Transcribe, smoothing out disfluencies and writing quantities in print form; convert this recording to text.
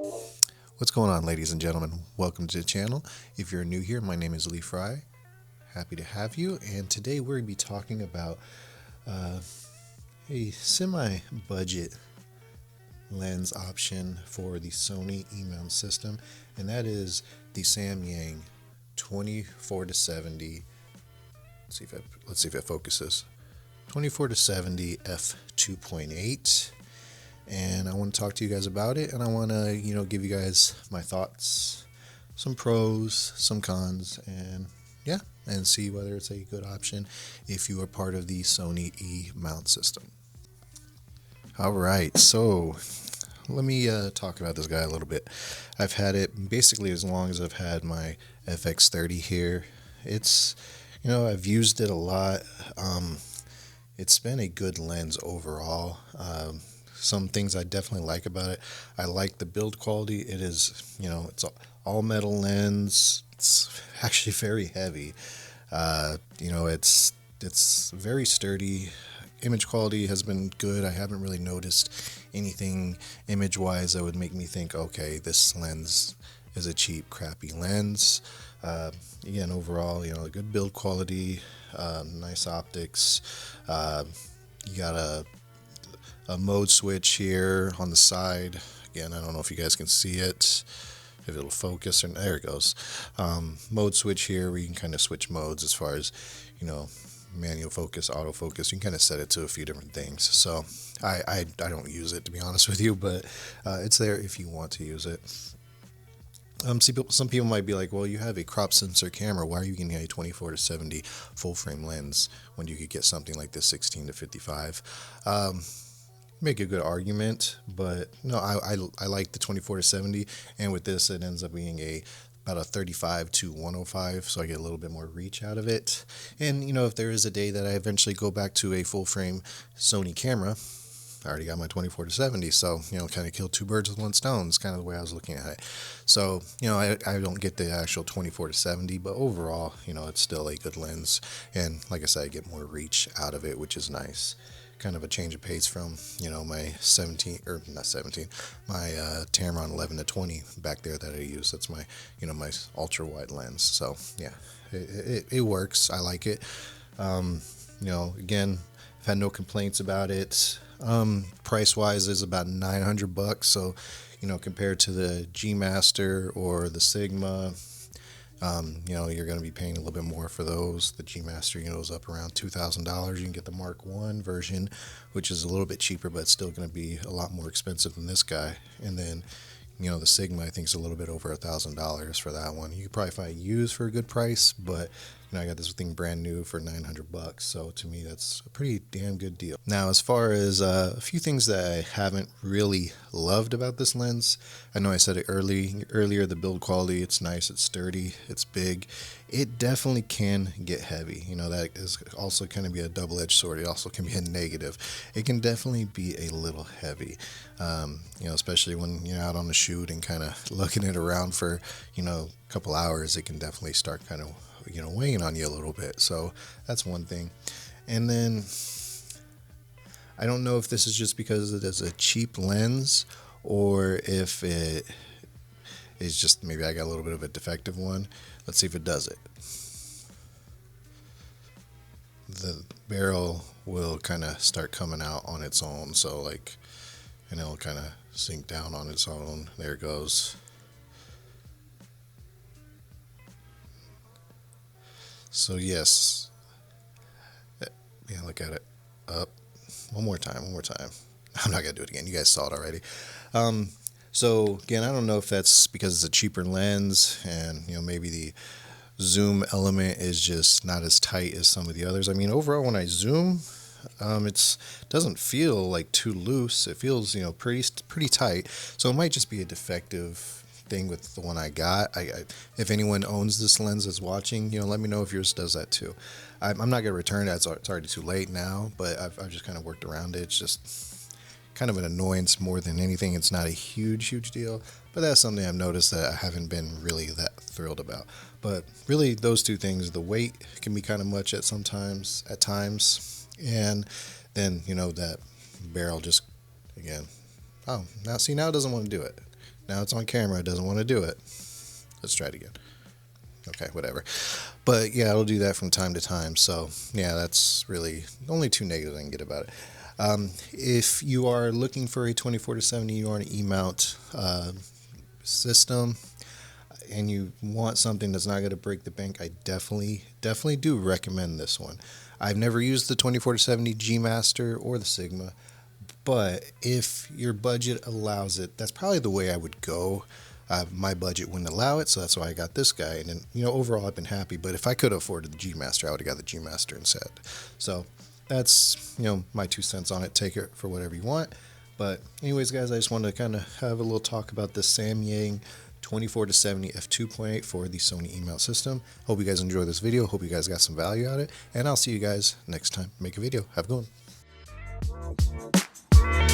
What's going on, ladies and gentlemen? Welcome to the channel. If you're new here, my name is Lee Fry. Happy to have you. And today we're going to be talking about uh, a semi-budget lens option for the Sony E-mount system, and that is the Samyang 24 to 70. Let's see if it focuses. 24 to 70 f2.8. And I want to talk to you guys about it, and I want to give you guys my thoughts, some pros, some cons, and and see whether it's a good option if you are part of the Sony E-mount system. All right, so let me talk about this guy a little bit. I've had it basically as long as I've had my FX30 here. It's I've used it a lot. It's been a good lens overall. Some things I definitely like about it. I like the build quality. It is, it's all metal lens. It's actually very heavy. It's very sturdy. Image quality has been good. I haven't really noticed anything image-wise that would make me think, okay, this lens is a cheap, crappy lens. Again, overall, a good build quality, nice optics. You got a mode switch here on the side. Again, I don't know if you guys can see it, if it'll focus, or there it goes. Mode switch here where you can kind of switch modes as far as manual focus, autofocus. You can kind of set it to a few different things. So I don't use it, to be honest with you, but it's there if you want to use it. Some people might be like, well, you have a crop sensor camera. Why are you getting a 24 to 70 full frame lens when you could get something like this 16 to 55? Make a good argument, but no, I like the 24 to 70, and with this it ends up being about a 35 to 105, so I get a little bit more reach out of it. And if there is a day that I eventually go back to a full frame Sony camera, I already got my 24 to 70, so kind of kill two birds with one stone. It's kind of the way I was looking at it. So I don't get the actual 24 to 70, but overall it's still a good lens, and like I said, I get more reach out of it, which is nice. Kind of a change of pace from my 17, or not 17, my Tamron 11 to 20 back there that I use. That's my my ultra wide lens. So yeah, it works. I like it. Again, I've had no complaints about it. Price wise is about $900. So compared to the G Master or the Sigma, you're going to be paying a little bit more for those. The G Master, is up around $2,000. You can get the Mark 1 version, which is a little bit cheaper, but still going to be a lot more expensive than this guy. And then, the Sigma, I think, is a little bit over $1,000 for that one. You could probably find used for a good price, but I got this thing brand new for $900. So to me, that's a pretty damn good deal. Now, as far as a few things that I haven't really loved about this lens, I know I said it earlier, the build quality, it's nice, it's sturdy, it's big. It definitely can get heavy. That is also kind of be a double-edged sword. It also can be a negative. It can definitely be a little heavy, especially when you're out on the shoot and kind of looking it around for, a couple hours. It can definitely start kind of weighing on you a little bit. So that's one thing. And then I don't know if this is just because it is a cheap lens, or if it is just maybe I got a little bit of a defective one. Let's see if it does it. The barrel will kind of start coming out on its own, so and it'll kind of sink down on its own. There it goes. So yes, yeah, look at it. Up. One more time. I'm not gonna do it again. You guys saw it already. So again, I don't know if that's because it's a cheaper lens, and maybe the zoom element is just not as tight as some of the others. I mean, overall, when I zoom, it doesn't feel like too loose. It feels pretty tight. So it might just be a defective thing with the one I got. If anyone owns this lens that's watching, let me know if yours does that too. I'm not gonna return it. It's already too late now, but I've just kind of worked around it. It's just kind of an annoyance more than anything. It's not a huge deal, but that's something I've noticed that I haven't been really that thrilled about. But really, those two things, the weight can be kind of much at times, and then that barrel just, again, oh, now it doesn't want to do it. Now it's on camera. It doesn't want to do it. Let's try it again. Okay, whatever. But yeah, it'll do that from time to time. So yeah, that's really the only two negatives I can get about it. If you are looking for a 24-70 UR E-mount system, and you want something that's not going to break the bank, I definitely do recommend this one. I've never used the 24-70 G Master or the Sigma, but if your budget allows it, that's probably the way I would go. My budget wouldn't allow it, so that's why I got this guy. And then, overall, I've been happy. But if I could have afforded the G Master, I would have got the G Master instead. So that's my 2 cents on it. Take it for whatever you want. But anyways, guys, I just wanted to kind of have a little talk about the Samyang 24-70 f2.8 for the Sony E-mount system. Hope you guys enjoyed this video. Hope you guys got some value out of it. And I'll see you guys next time. Make a video. Have a good one.